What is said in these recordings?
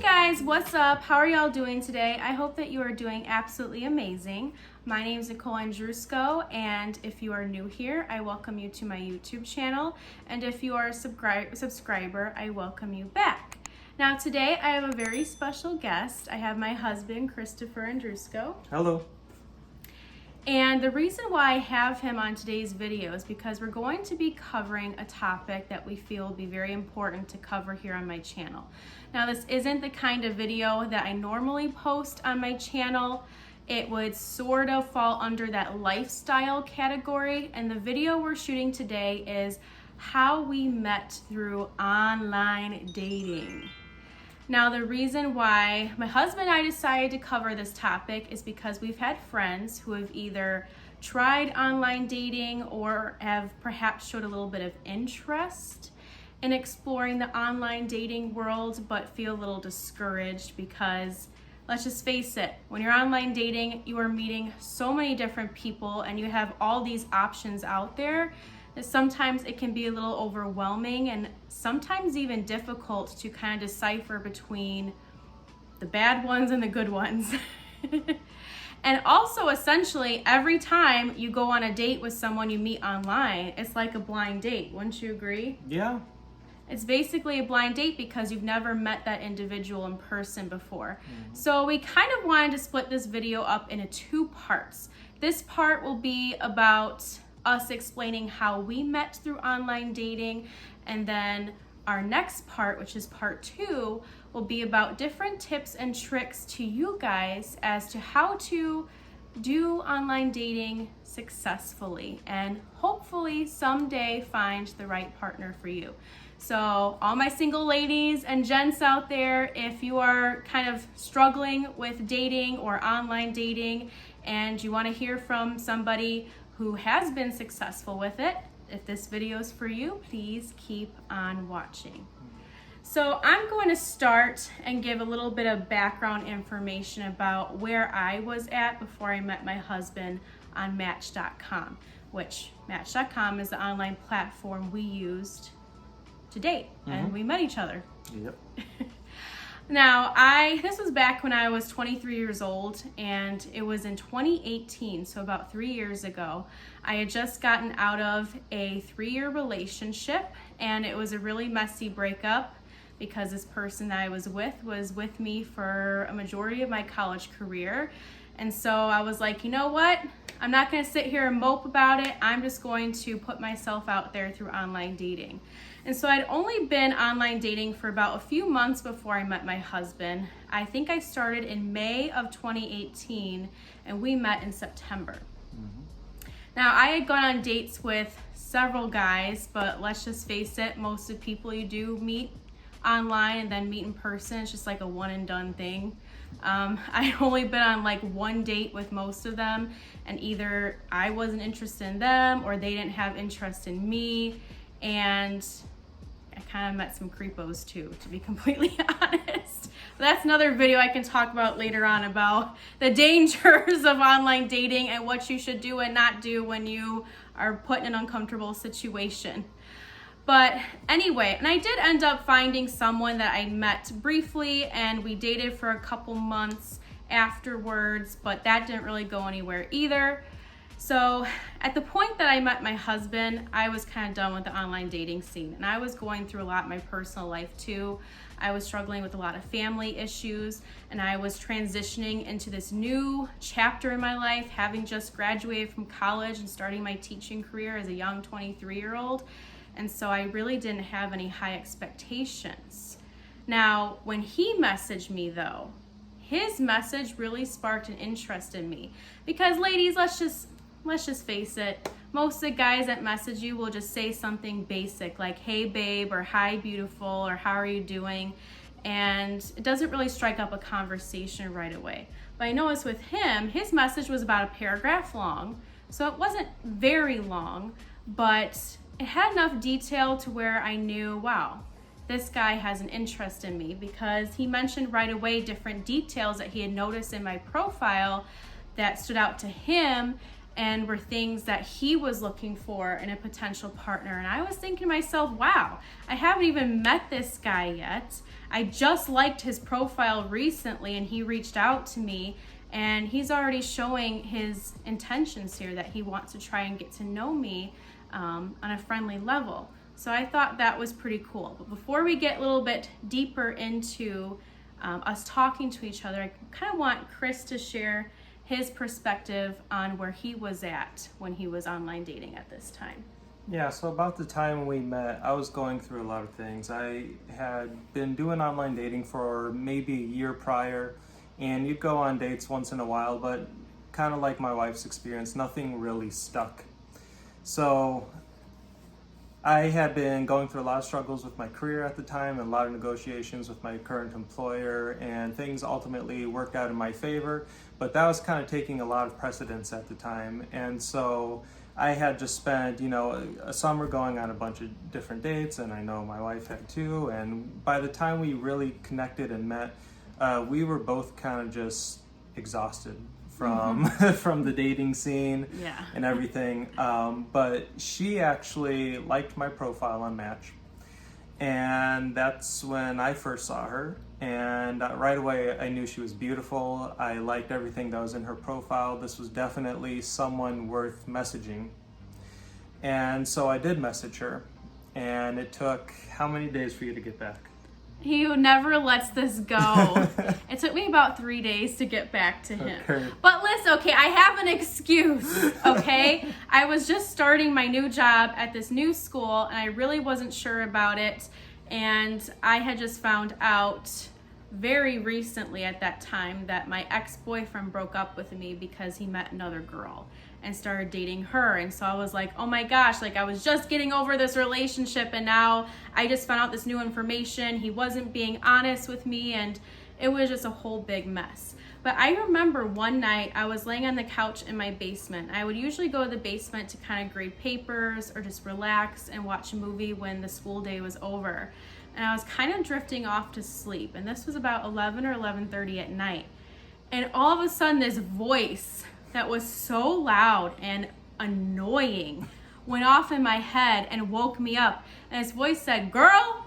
guys, what's up? How are y'all doing today? I hope that you are doing absolutely amazing. My name is Nicole Andrusko, and if you are new here, I welcome you to my YouTube channel. And if you are a subscriber, I welcome you back. Now today I have a very special guest. I have my husband, Christopher Andrusko. Hello. And the reason why I have him on today's video is because we're going to be covering a topic that we feel will be very important to cover here on my channel. Now, this isn't the kind of video that I normally post on my channel. It would sort of fall under that lifestyle category, and the video we're shooting today is how we met through online dating. Now, the reason why my husband and I decided to cover this topic is because we've had friends who have either tried online dating or have perhaps showed a little bit of interest in exploring the online dating world, but feel a little discouraged because, let's just face it, when you're online dating, you are meeting so many different people and you have all these options out there that sometimes it can be a little overwhelming and sometimes even difficult to kind of decipher between the bad ones and the good ones. And also, essentially, every time you go on a date with someone you meet online, it's like a blind date. Wouldn't you agree? Yeah. It's basically a blind date because you've never met that individual in person before. So we kind of wanted to split this video up into two parts. This part will be about us explaining how we met through online dating, and then our next part, which is part 2, will be about different tips and tricks to you guys as to how to do online dating successfully and hopefully someday find the right partner for you. So all my single ladies and gents out there, if you are kind of struggling with dating or online dating and you want to hear from somebody who has been successful with it, if this video is for you, please keep on watching. So I'm going to start and give a little bit of background information about where I was at before I met my husband on Match.com, which Match.com is the online platform we used to date, and we met each other. Yep. Now, this was back when I was 23 years old, and it was in 2018, so about 3 years ago. I had just gotten out of a 3-year relationship, and it was a really messy breakup because this person that I was with me for a majority of my college career. And so I was like, you know what? I'm not going to sit here and mope about it. I'm just going to put myself out there through online dating. And so I'd only been online dating for about a few months before I met my husband. I think I started in May of 2018 and we met in September. Now, I had gone on dates with several guys, but let's just face it, most of the people you do meet online and then meet in person, it's just like a one and done thing. I'd only been on like one date with most of them, and either I wasn't interested in them or they didn't have interest in me, and I kind of met some creepos too, to be completely honest. But that's another video I can talk about later on about the dangers of online dating and what you should do and not do when you are put in an uncomfortable situation. But anyway, and I did end up finding someone that I met briefly, and we dated for a couple months afterwards, but that didn't really go anywhere either. So at the point that I met my husband, I was kind of done with the online dating scene, and I was going through a lot in my personal life too. I was struggling with a lot of family issues, and I was transitioning into this new chapter in my life, having just graduated from college and starting my teaching career as a young 23-year-old. And so I really didn't have any high expectations. Now, when he messaged me though, his message really sparked an interest in me. Because ladies, let's just face it, most of the guys that message you will just say something basic like, hey babe, or hi beautiful, or how are you doing? And it doesn't really strike up a conversation right away. But I noticed with him, his message was about a paragraph long. So it wasn't very long, but it had enough detail to where I knew, wow, this guy has an interest in me, because he mentioned right away different details that he had noticed in my profile that stood out to him and were things that he was looking for in a potential partner. And I was thinking to myself, wow, I haven't even met this guy yet. I just liked his profile recently and he reached out to me, and he's already showing his intentions here that he wants to try and get to know me on a friendly level. So I thought that was pretty cool. But before we get a little bit deeper into us talking to each other, I kind of want Chris to share his perspective on where he was at when he was online dating at this time. Yeah, so about the time we met, I was going through a lot of things. I had been doing online dating for maybe a year prior, and you'd go on dates once in a while, but kind of like my wife's experience, nothing really stuck. So I had been going through a lot of struggles with my career at the time and a lot of negotiations with my current employer, and things ultimately worked out in my favor, but that was kind of taking a lot of precedence at the time. And so I had just spent, a summer going on a bunch of different dates, and I know my wife had too, and by the time we really connected and met, we were both kind of just exhausted from from the dating scene and everything. But she actually liked my profile on Match, and that's when I first saw her. And right away I knew she was beautiful. I liked everything that was in her profile. This was definitely someone worth messaging. And so I did message her, and it took how many days for you to get back? He never lets this go. It took me about 3 days to get back to him. Okay. But listen, okay, I have an excuse, okay? I was just starting my new job at this new school, and I really wasn't sure about it. And I had just found out very recently at that time that my ex-boyfriend broke up with me because he met another girl and started dating her. And so I was like, oh my gosh, like I was just getting over this relationship, and now I just found out this new information. He wasn't being honest with me, and it was just a whole big mess. But I remember one night I was laying on the couch in my basement. I would usually go to the basement to kind of grade papers or just relax and watch a movie when the school day was over. And I was kind of drifting off to sleep, and this was about 11 or 11:30 at night. And all of a sudden this voice that was so loud and annoying went off in my head and woke me up. And his voice said, girl,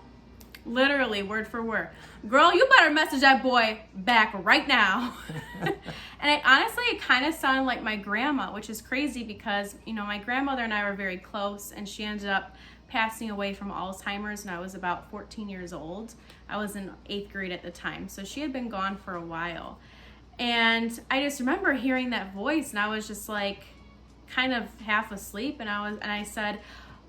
literally word for word, girl, you better message that boy back right now. And it kind of sounded like my grandma, which is crazy because, my grandmother and I were very close, and she ended up passing away from Alzheimer's when I was about 14 years old. I was in 8th grade at the time, so she had been gone for a while. And I just remember hearing that voice, and I was just like kind of half asleep, and I said,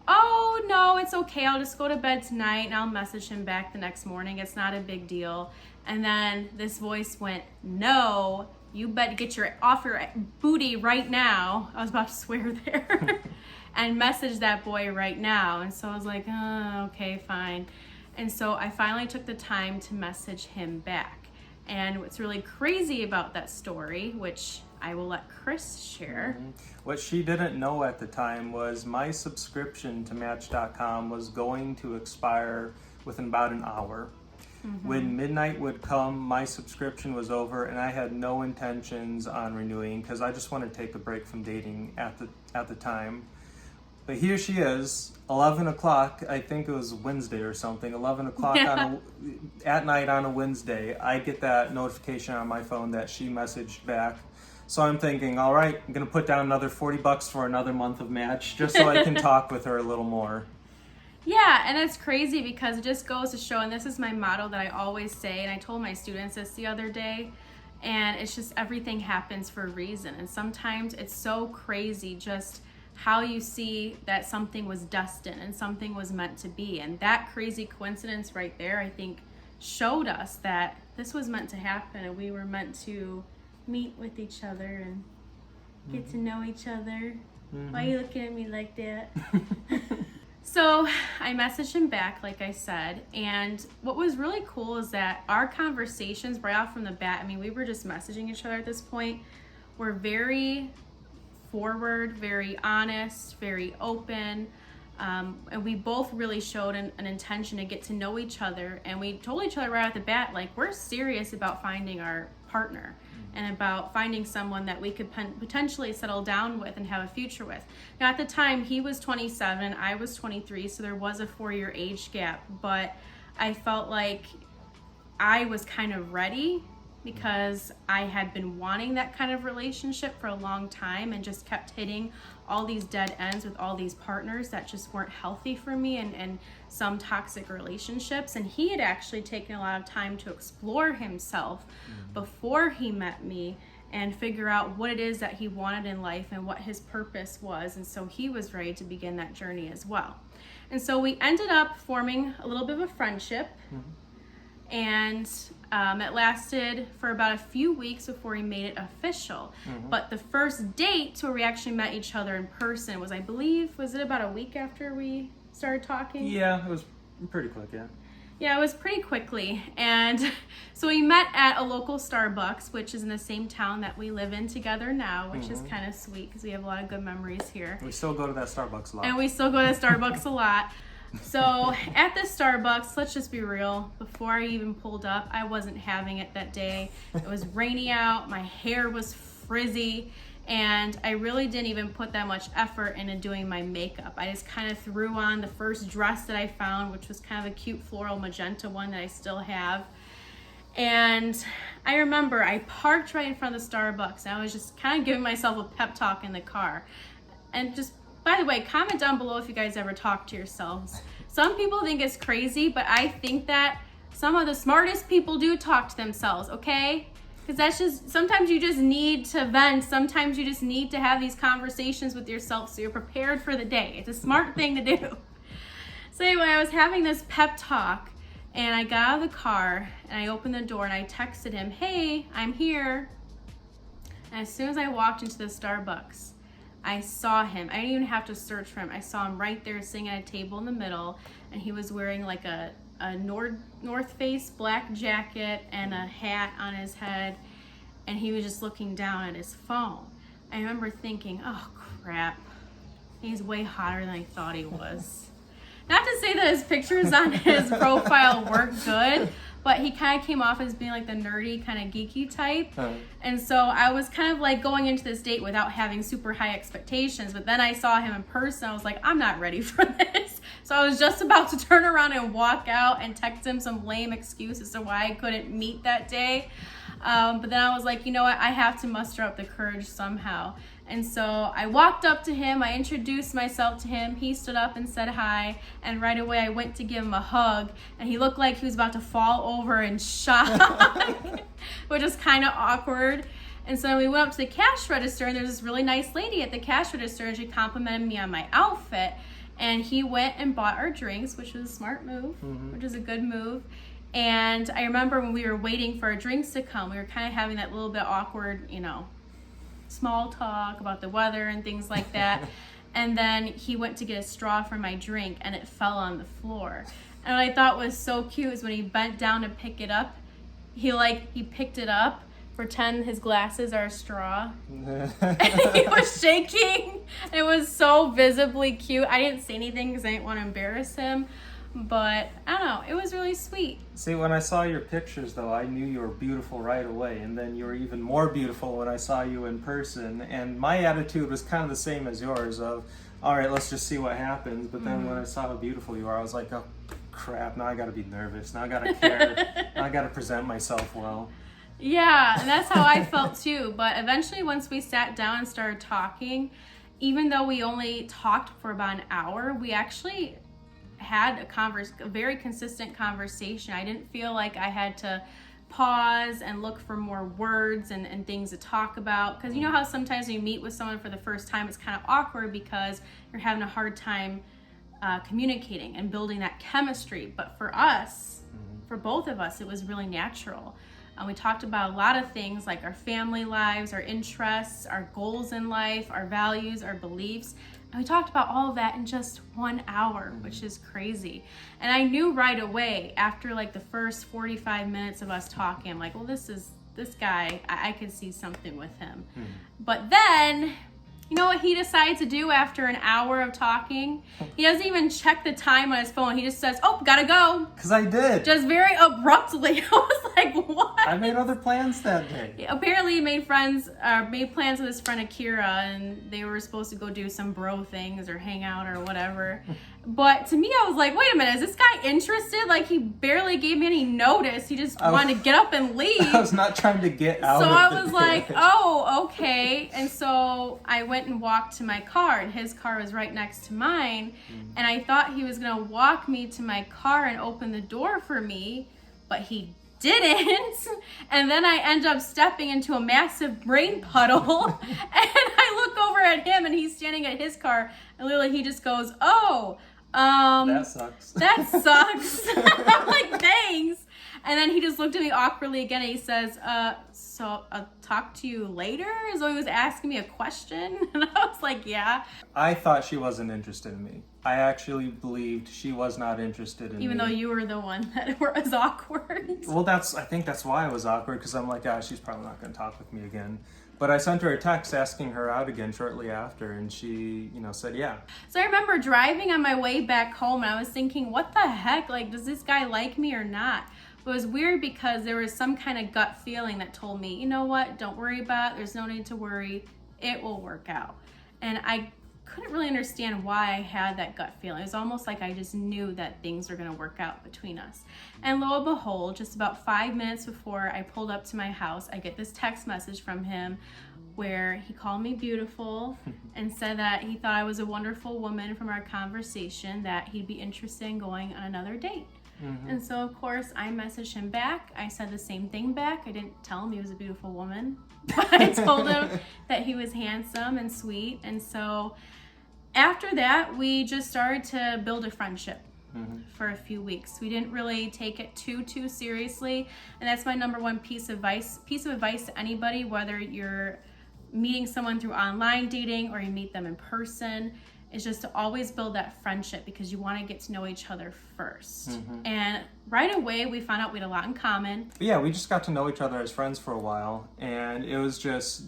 oh no, it's okay, I'll just go to bed tonight and I'll message him back the next morning, it's not a big deal. And then this voice went, no, you better get off your booty right now. I was about to swear there. And message that boy right now. And so I was like, oh, okay, fine. And so I finally took the time to message him back. And what's really crazy about that story, which I will let Chris share. What she didn't know at the time was my subscription to Match.com was going to expire within about an hour. When midnight would come, my subscription was over, and I had no intentions on renewing because I just wanted to take a break from dating at the time. But here she is, 11 o'clock, I think it was Wednesday or something, 11 o'clock at night on a Wednesday, I get that notification on my phone that she messaged back. So I'm thinking, all right, I'm going to put down another $40 for another month of Match just so I can talk with her a little more. Yeah, and it's crazy because it just goes to show, and this is my motto that I always say, and I told my students this the other day, and it's just everything happens for a reason. And sometimes it's so crazy just how you see that something was destined and something was meant to be. And that crazy coincidence right there, I think, showed us that this was meant to happen, and we were meant to meet with each other and get to know each other. Why are you looking at me like that? So I messaged him back, like I said, and what was really cool is that our conversations right off from the bat, we were just messaging each other at this point, were very forward, very honest, very open, and we both really showed an intention to get to know each other, and we told each other right off the bat, like, we're serious about finding our partner. and about finding someone that we could potentially settle down with and have a future with. Now, at the time, he was 27, I was 23, so there was a 4-year age gap, but I felt like I was kind of ready because I had been wanting that kind of relationship for a long time and just kept hitting all these dead ends with all these partners that just weren't healthy for me, and some toxic relationships. And he had actually taken a lot of time to explore himself before he met me and figure out what it is that he wanted in life and what his purpose was. And so he was ready to begin that journey as well. And so we ended up forming a little bit of a friendship. And it lasted for about a few weeks before we made it official. But the first date where we actually met each other in person was, I believe, was it about a week after we started talking? Yeah, it was pretty quick, yeah. Yeah, it was pretty quickly. And so we met at a local Starbucks, which is in the same town that we live in together now, which is kind of sweet because we have a lot of good memories here. We still go to that Starbucks a lot. And we still go to Starbucks a lot. So at the Starbucks, let's just be real, before I even pulled up, I wasn't having it that day. It was rainy out, my hair was frizzy, and I really didn't even put that much effort into doing my makeup. I just kind of threw on the first dress that I found, which was kind of a cute floral magenta one that I still have. And I remember I parked right in front of the Starbucks, and I was just kind of giving myself a pep talk in the car. And just, by the way, comment down below if you guys ever talk to yourselves. Some people think it's crazy, but I think that some of the smartest people do talk to themselves, okay? Because that's just, sometimes you just need to vent. Sometimes you just need to have these conversations with yourself so you're prepared for the day. It's a smart thing to do. So anyway, I was having this pep talk, and I got out of the car, and I opened the door, and I texted him, "Hey, I'm here." And as soon as I walked into the Starbucks, I saw him. I didn't even have to search for him. I saw him right there sitting at a table in the middle, and he was wearing like a North Face black jacket and a hat on his head, and he was just looking down at his phone. I remember thinking, oh crap, he's way hotter than I thought he was. Not to say that his pictures on his profile weren't good, but he kind of came off as being like the nerdy, kind of geeky type. And so I was kind of like going into this date without having super high expectations, but then I saw him in person. I was like, I'm not ready for this. So I was just about to turn around and walk out and text him some lame excuse as to why I couldn't meet that day. But then I was like, you know what? I have to muster up the courage somehow. And so I walked up to him, I introduced myself to him, he stood up and said hi, and right away I went to give him a hug, and he looked like he was about to fall over in shock, which is kind of awkward. And so we went up to the cash register, and there's this really nice lady at the cash register, and she complimented me on my outfit, and he went and bought our drinks, which was a smart move, which is a good move. And I remember when we were waiting for our drinks to come, we were kind of having that little bit awkward, small talk about the weather and things like that. And then he went to get a straw for my drink, and it fell on the floor. And what I thought was so cute is when he bent down to pick it up, he picked it up, pretend his glasses are a straw. And he was shaking. It was so visibly cute. I didn't say anything because I didn't want to embarrass him. But I don't know, it was really sweet. See, when I saw your pictures, though, I knew you were beautiful right away, and then you were even more beautiful when I saw you in person. And my attitude was kind of the same as yours of, all right, let's just see what happens. But then when I saw how beautiful you are, I was like, oh, crap, now I got to be nervous. Now I got to care. Now I got to present myself well. Yeah, and that's how I felt too. But eventually, once we sat down and started talking, even though we only talked for about an hour, we actually had a very consistent conversation. I didn't feel like I had to pause and look for more words and things to talk about, because you know how sometimes when you meet with someone for the first time, it's kind of awkward because you're having a hard time communicating and building that chemistry. But for us, for both of us, it was really natural. We talked about a lot of things like our family lives, our interests, our goals in life, our values, our beliefs. And we talked about all of that in just 1 hour, which is crazy. And I knew right away after like the first 45 minutes of us talking, I'm like, well, this guy, I could see something with him. But then, you know what he decides to do after an hour of talking? He doesn't even check the time on his phone. He just says, oh, gotta go. Because I did. Just very abruptly. I was like, what? I made other plans that day. Apparently he made plans with his friend Akira, and they were supposed to go do some bro things or hang out or whatever. But to me, I was like, wait a minute, is this guy interested? Like, he barely gave me any notice. He just wanted to get up and leave. I was not trying to get out So of I the was like, date. oh, okay. And so I went and walked to my car, and his car was right next to mine. And I thought he was going to walk me to my car and open the door for me, but he didn't. And then I end up stepping into a massive brain puddle. And I look over at him, and he's standing at his car, and literally he just goes, oh, that sucks. that sucks. I'm like, thanks. And then he just looked at me awkwardly again, and he says, so I'll talk to you later? As though he was asking me a question. And I was like, yeah. I thought she wasn't interested in me. I actually believed she was not interested in Even me. though you were the one that was awkward. Well, I think that's why I was awkward, because I'm like, she's probably not going to talk with me again. But I sent her a text asking her out again shortly after, and she, said yeah. So I remember driving on my way back home, and I was thinking, what the heck? Like, does this guy like me or not? It was weird because there was some kind of gut feeling that told me, you know what? Don't worry about it. There's no need to worry. It will work out. And I couldn't really understand why I had that gut feeling. It was almost like I just knew that things were going to work out between us. And lo and behold, just about 5 minutes before I pulled up to my house, I get this text message from him where he called me beautiful and said that he thought I was a wonderful woman from our conversation, that he'd be interested in going on another date. And so, of course, I messaged him back. I said the same thing back. I didn't tell him he was a beautiful woman, but I told him that he was handsome and sweet. And so after that, we just started to build a friendship for a few weeks. We didn't really take it too seriously. And that's my number one piece of advice to anybody, whether you're meeting someone through online dating or you meet them in person, is just to always build that friendship, because you want to get to know each other first. And right away, we found out we had a lot in common. But yeah, we just got to know each other as friends for a while, and it was just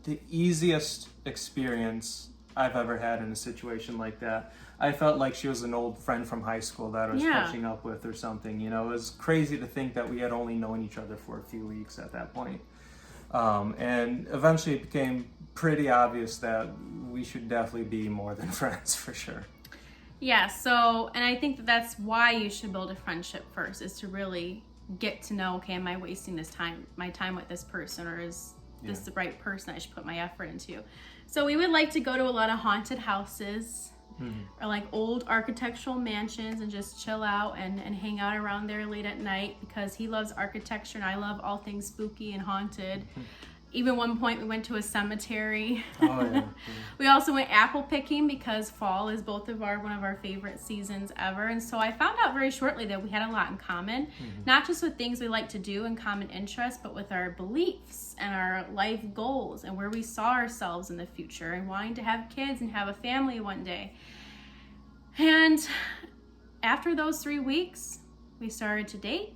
the easiest experience I've ever had in a situation like that. I felt like she was an old friend from high school that I was catching up with or something. It was crazy to think that we had only known each other for a few weeks at that point. And eventually it became pretty obvious that we should definitely be more than friends for sure. Yeah, so, and I think that's why you should build a friendship first, is to really get to know, okay, am I wasting my time with this person, or is this the right person I should put my effort into? So we would like to go to a lot of haunted houses or like old architectural mansions and just chill out and hang out around there late at night, because he loves architecture and I love all things spooky and haunted. Even one point we went to a cemetery. Oh, yeah. We also went apple picking, because fall is one of our favorite seasons ever. And so I found out very shortly that we had a lot in common, not just with things we like to do and common interests, but with our beliefs and our life goals and where we saw ourselves in the future and wanting to have kids and have a family one day. And after those 3 weeks, we started to date.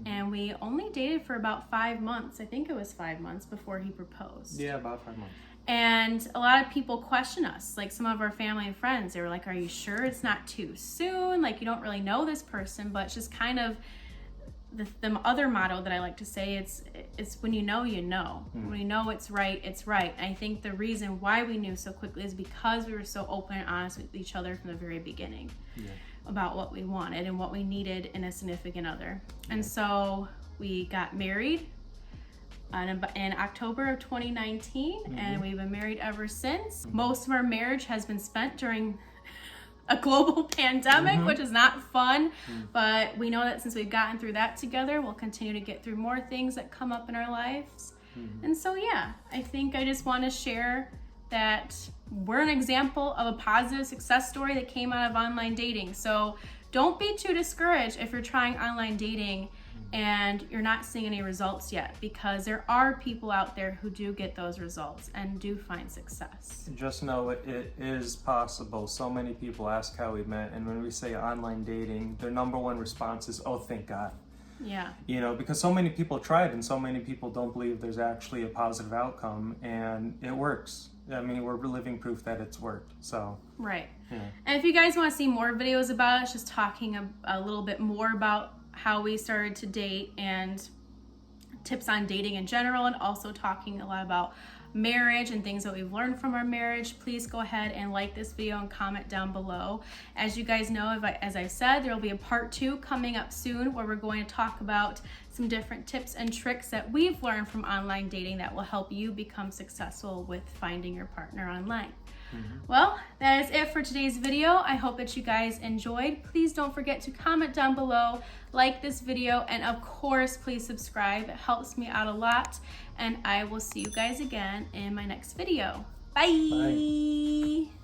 And we only dated for about 5 months. I think it was 5 months before he proposed. Yeah, about 5 months. And a lot of people question us, like some of our family and friends. They were like, are you sure it's not too soon? Like, you don't really know this person. But it's just kind of the other motto that I like to say, it's when you know, you know. When you know it's right, it's right. And I think the reason why we knew so quickly is because we were so open and honest with each other from the very beginning. About what we wanted and what we needed in a significant other. And so we got married in October of 2019, and we've been married ever since. Most of our marriage has been spent during a global pandemic, which is not fun, but we know that since we've gotten through that together, we'll continue to get through more things that come up in our lives. And so, yeah, I think I just want to share that we're an example of a positive success story that came out of online dating. So don't be too discouraged if you're trying online dating and you're not seeing any results yet, because there are people out there who do get those results and do find success. Just know it is possible. So many people ask how we met, and when we say online dating, their number one response is, oh, thank God. Yeah. Because so many people tried and so many people don't believe there's actually a positive outcome, and it works. I mean, we're living proof that it's worked. So right. Yeah. And if you guys want to see more videos about us, just talking a little bit more about how we started to date and tips on dating in general, and also talking a lot about marriage and things that we've learned from our marriage, please go ahead and like this video and comment down below. As you guys know, as I've said, there will be a part 2 coming up soon where we're going to talk about some different tips and tricks that we've learned from online dating that will help you become successful with finding your partner online. Well, that is it for today's video. I hope that you guys enjoyed. Please don't forget to comment down below, like this video, and of course, please subscribe. It helps me out a lot, and I will see you guys again in my next video. Bye. Bye.